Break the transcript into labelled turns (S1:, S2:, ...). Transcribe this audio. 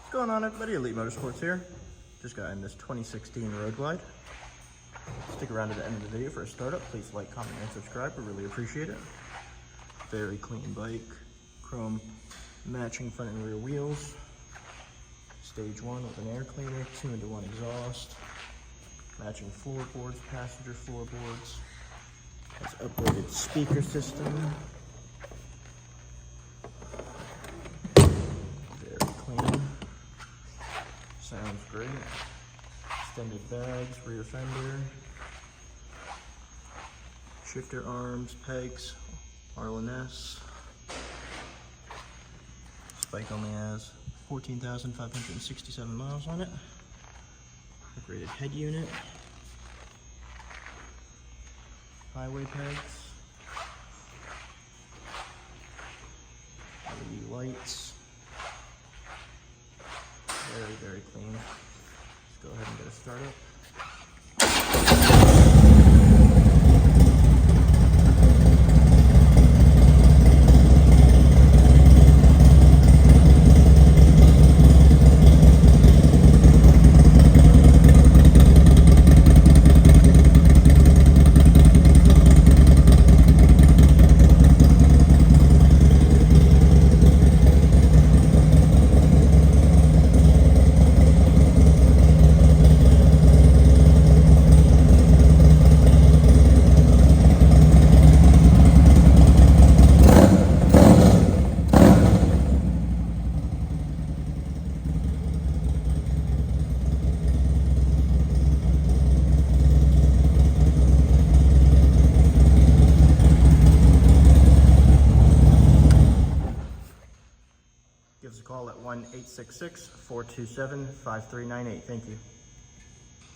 S1: What's going on, everybody? Elite Motorsports here. Just got in this 2016 Road Glide. Stick around to the end of the video for a startup. Please like, comment, and subscribe. We really appreciate it. Very clean bike. Chrome matching front and rear wheels. Stage 1 with an air cleaner, 2-in-1 exhaust. Matching floorboards, passenger floorboards. Has upgraded speaker system. Very clean. Sounds great. Extended bags, rear fender. Shifter arms, pegs, Harley-ness. This bike only has 14,567 miles on it. Upgraded head unit. Highway pegs. LED lights. Very, very clean. Let's go ahead and get a start up. Give us a call at 1-866-427-5398. Thank you.